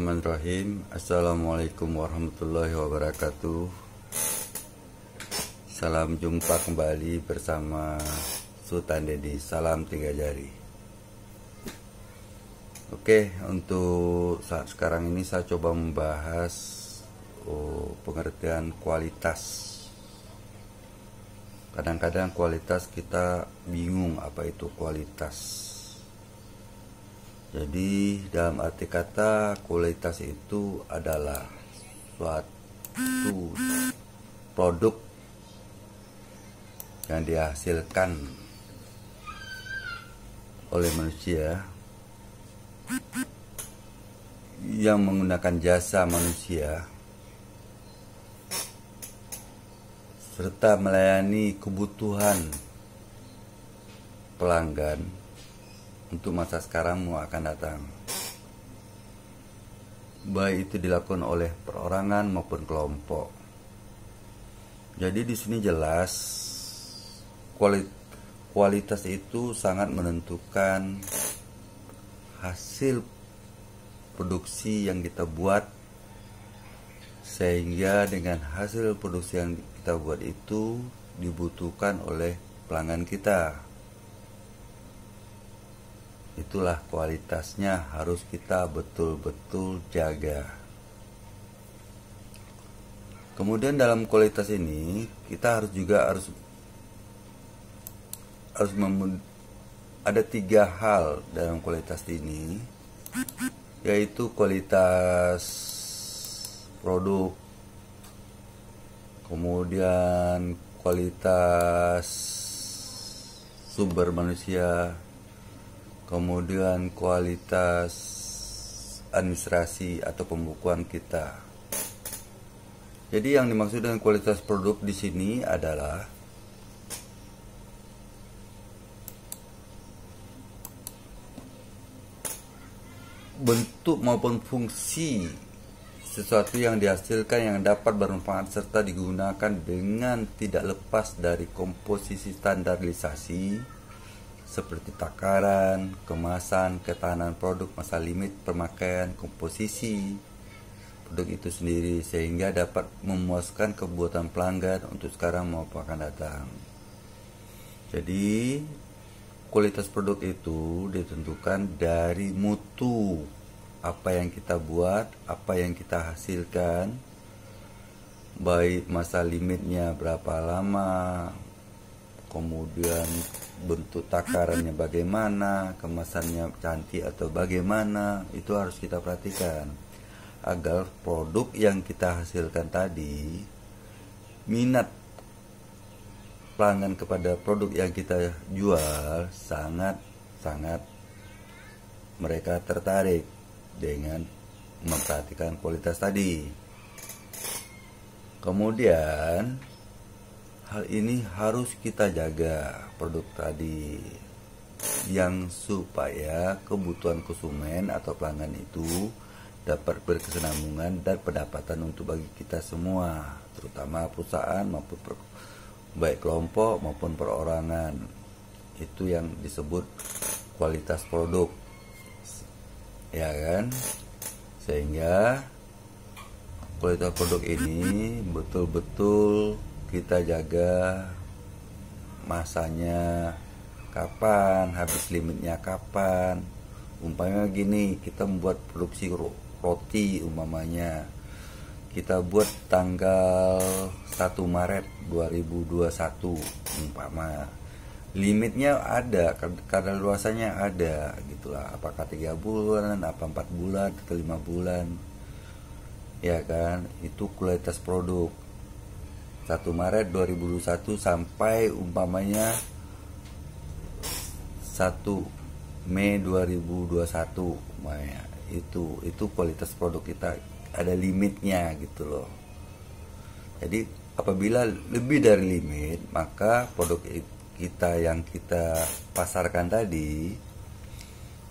Bismillahirrahmanirrahim. Assalamualaikum warahmatullahi wabarakatuh. Salam jumpa kembali bersama Sultan Dedi. Salam 3 jari. Oke, untuk saat sekarang ini saya coba membahas pengertian kualitas. Kadang-kadang kualitas kita bingung apa itu kualitas. Jadi dalam arti kata kualitas itu adalah suatu produk yang dihasilkan oleh manusia yang menggunakan jasa manusia serta melayani kebutuhan pelanggan untuk masa sekarang mau akan datang, baik itu dilakukan oleh perorangan maupun kelompok. Jadi di sini jelas kualitas itu sangat menentukan hasil produksi yang kita buat, sehingga dengan hasil produksi yang kita buat itu dibutuhkan oleh pelanggan kita. Itulah kualitasnya harus kita betul-betul jaga. Kemudian dalam kualitas ini kita harus ada 3 hal dalam kualitas ini, yaitu kualitas produk, kemudian kualitas sumber manusia, kemudian kualitas administrasi atau pembukuan kita. Jadi yang dimaksud dengan kualitas produk di sini adalah bentuk maupun fungsi sesuatu yang dihasilkan yang dapat bermanfaat serta digunakan dengan tidak lepas dari komposisi standarisasi seperti takaran, kemasan, ketahanan produk, masa limit pemakaian, komposisi produk itu sendiri, sehingga dapat memuaskan kebutuhan pelanggan untuk sekarang maupun akan datang. Jadi kualitas produk itu ditentukan dari mutu apa yang kita buat, apa yang kita hasilkan, baik masa limitnya berapa lama, kemudian bentuk takarannya bagaimana, kemasannya cantik atau bagaimana, itu harus kita perhatikan agar produk yang kita hasilkan tadi, minat pelanggan kepada produk yang kita jual sangat mereka tertarik dengan memperhatikan kualitas tadi. Kemudian hal ini harus kita jaga produk tadi, yang supaya kebutuhan konsumen atau pelanggan itu dapat berkesinambungan dan pendapatan untuk bagi kita semua, terutama perusahaan maupun baik kelompok maupun perorangan. Itu yang disebut kualitas produk, ya kan? Sehingga kualitas produk ini betul-betul kita jaga masanya kapan, habis limitnya kapan. Umpamanya gini, kita membuat produksi roti, umpamanya kita buat tanggal 1 Maret 2021 umpama, limitnya ada, kadaluarsanya ada gitulah, apakah 3 bulan, apa 4 bulan atau 5 bulan, ya kan? Itu kualitas produk 1 Maret 2021 sampai umpamanya 1 Mei 2021 umpamanya. Itu kualitas produk kita ada limitnya gitu loh. Jadi apabila lebih dari limit, maka produk kita yang kita pasarkan tadi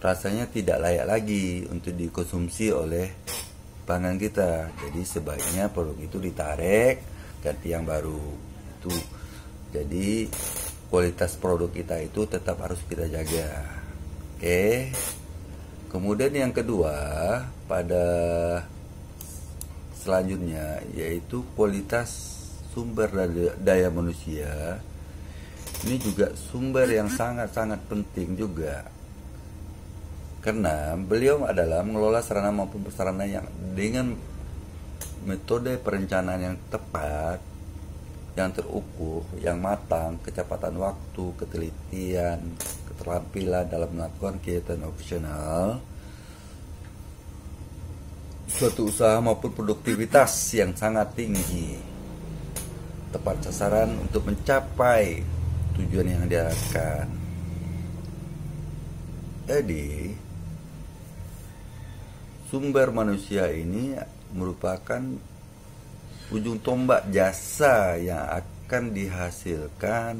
rasanya tidak layak lagi untuk dikonsumsi oleh pelanggan kita. Jadi sebaiknya produk itu ditarik, ganti yang baru itu. Jadi kualitas produk kita itu tetap harus kita jaga. Oke. Kemudian yang kedua, pada selanjutnya yaitu kualitas sumber daya manusia. Ini juga sumber yang sangat-sangat penting juga, karena beliau adalah mengelola sarana maupun prasarana yang dengan metode perencanaan yang tepat, yang terukur, yang matang, kecepatan waktu, ketelitian, keterampilan dalam melakukan kegiatan operasional suatu usaha maupun produktivitas yang sangat tinggi, tepat sasaran untuk mencapai tujuan yang diharapkan. Jadi sumber manusia ini merupakan ujung tombak jasa yang akan dihasilkan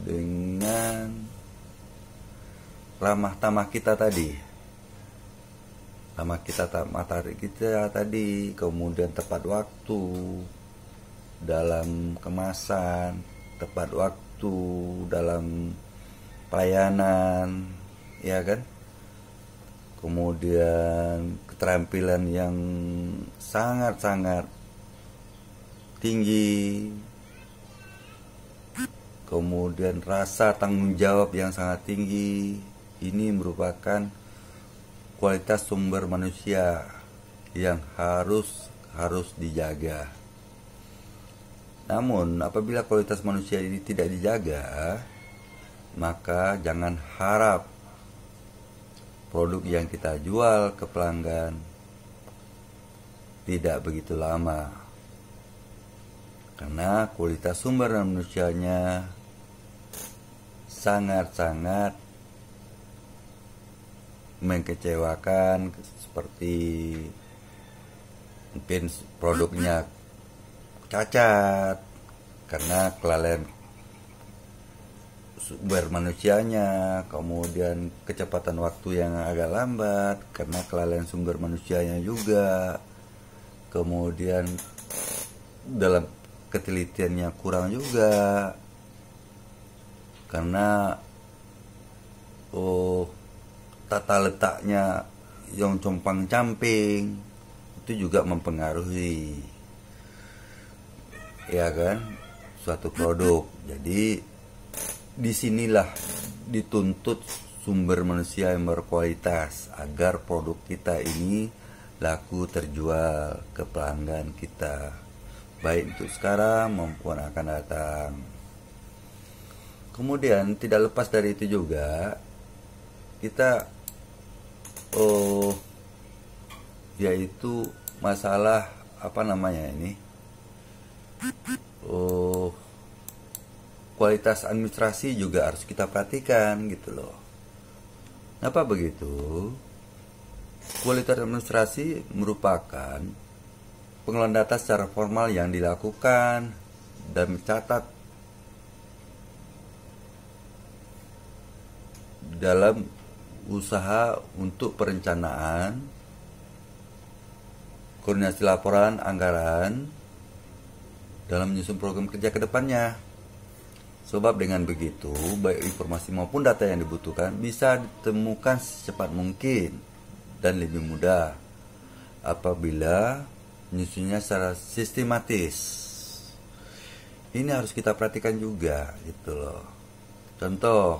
dengan ramah tamah kita tadi. Ramah tarik kita tadi, kemudian tepat waktu dalam kemasan, tepat waktu dalam pelayanan, ya kan? Kemudian keterampilan yang sangat-sangat tinggi, kemudian rasa tanggung jawab yang sangat tinggi. Ini merupakan kualitas sumber manusia yang harus dijaga. Namun apabila kualitas manusia ini tidak dijaga, maka jangan harap produk yang kita jual ke pelanggan tidak begitu lama, karena kualitas sumber manusianya sangat-sangat mengecewakan, seperti mungkin produknya cacat karena kelalaian sumber manusianya, kemudian kecepatan waktu yang agak lambat karena kelalaian sumber manusianya juga, kemudian dalam ketelitiannya kurang juga karena tata letaknya yang compang-camping, itu juga mempengaruhi, ya kan, suatu produk. Jadi disinilah dituntut sumber manusia yang berkualitas agar produk kita ini laku terjual ke pelanggan kita, baik untuk sekarang maupun akan datang. Kemudian tidak lepas dari itu juga kita yaitu masalah kualitas administrasi juga harus kita perhatikan gitu loh. Kenapa begitu? Kualitas administrasi merupakan pengelolaan data secara formal yang dilakukan dan mencatat dalam usaha untuk perencanaan, koordinasi laporan, anggaran dalam menyusun program kerja ke depannya. Sebab dengan begitu, baik informasi maupun data yang dibutuhkan bisa ditemukan secepat mungkin dan lebih mudah apabila menyusunnya secara sistematis. Ini harus kita perhatikan juga gitu loh. Contoh,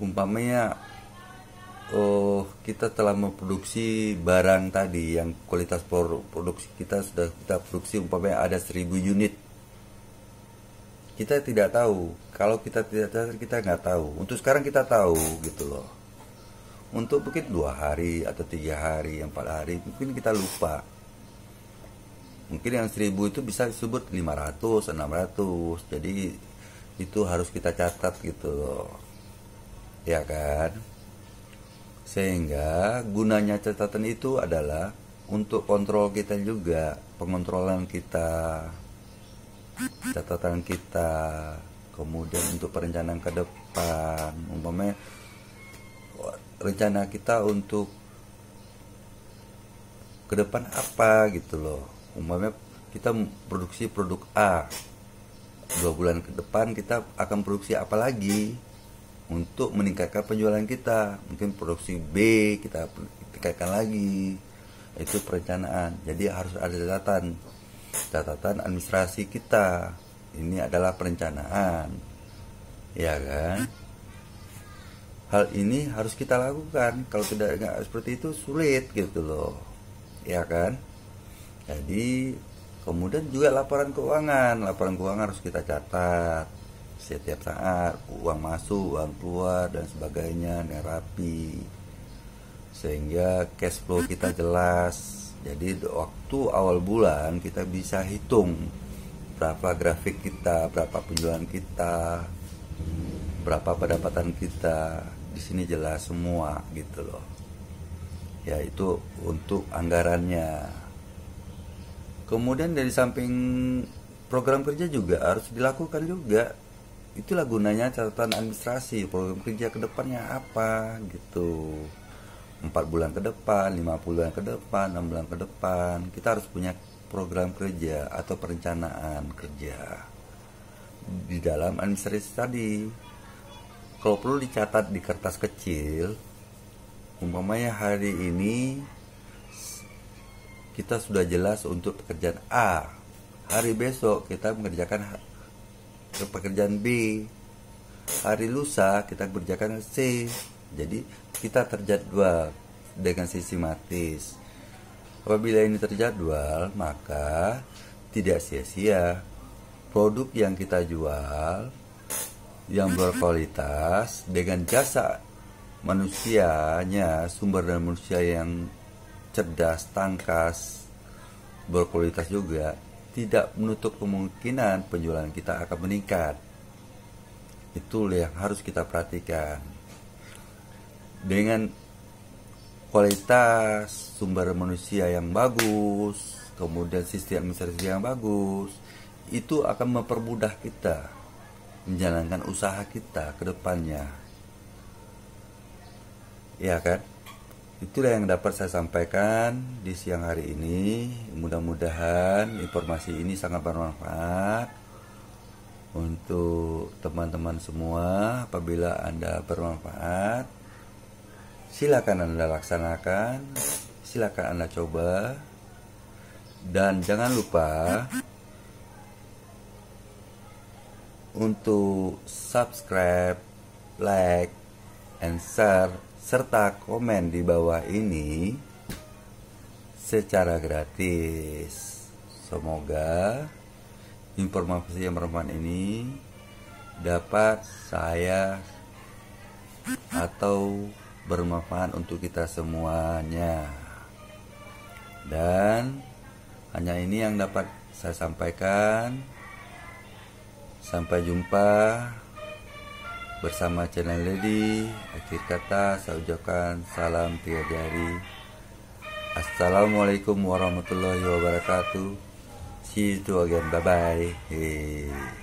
umpamanya kita telah memproduksi barang tadi yang kualitas produksi kita sudah kita produksi umpamanya ada 1000 unit. Kita tidak tahu, kalau kita tidak tahu kita nggak tahu. Untuk sekarang kita tahu gitu loh. Untuk mungkin 2 hari atau 3 hari, 4 hari mungkin kita lupa. Mungkin yang 1000 itu bisa disebut 500, 600. Jadi itu harus kita catat gitu loh, ya kan? Sehingga gunanya catatan itu adalah untuk kontrol kita juga, pengontrolan kita, catatan kita, kemudian untuk perencanaan ke depan. Umpamanya rencana kita untuk ke depan apa gitu loh. Umpamanya kita produksi produk A, 2 bulan ke depan kita akan produksi apa lagi, untuk meningkatkan penjualan kita. Mungkin produksi B kita tingkatkan lagi. Itu perencanaan. Jadi harus ada catatan administrasi kita. Ini adalah perencanaan, ya kan? Hal ini harus kita lakukan. Kalau tidak seperti itu sulit gitu loh, ya kan? Jadi kemudian juga laporan keuangan harus kita catat setiap saat, uang masuk, uang keluar dan sebagainya dengan rapi, sehingga cash flow kita jelas. Jadi waktu awal bulan kita bisa hitung berapa grafik kita, berapa penjualan kita, berapa pendapatan kita. Di sini jelas semua gitu loh. Ya, itu untuk anggarannya. Kemudian dari samping program kerja juga harus dilakukan juga. Itulah gunanya catatan administrasi. Program kerja ke depannya apa gitu. 4 bulan ke depan, 5 bulan ke depan, 6 bulan ke depan. Kita harus punya program kerja atau perencanaan kerja di dalam administrasi tadi. Kalau perlu dicatat di kertas kecil, umpamanya hari ini kita sudah jelas untuk pekerjaan A, hari besok kita mengerjakan pekerjaan B, hari lusa kita mengerjakan C. Jadi kita terjadwal dengan sistematis. Apabila ini terjadwal, maka tidak sia-sia produk yang kita jual yang berkualitas dengan jasa manusianya, sumber daya manusia yang cerdas, tangkas, berkualitas juga, tidak menutup kemungkinan penjualan kita akan meningkat. Itu yang harus kita perhatikan. Dengan kualitas sumber manusia yang bagus, kemudian sistem administrasi yang bagus, itu akan mempermudah kita menjalankan usaha kita ke depannya. Ya kan? Itulah yang dapat saya sampaikan di siang hari ini. Mudah-mudahan informasi ini sangat bermanfaat untuk teman-teman semua. Apabila Anda bermanfaat, silakan Anda laksanakan, silakan Anda coba, dan jangan lupa untuk subscribe, like, and share, serta komen di bawah ini secara gratis. Semoga informasi yang bermanfaat ini dapat saya atau bermanfaat untuk kita semuanya. Dan hanya ini yang dapat saya sampaikan. Sampai jumpa bersama channel Lady. Akhir kata saya ucapkan salam 3 jari. Assalamualaikum warahmatullahi wabarakatuh. See you again. Bye bye. Hey.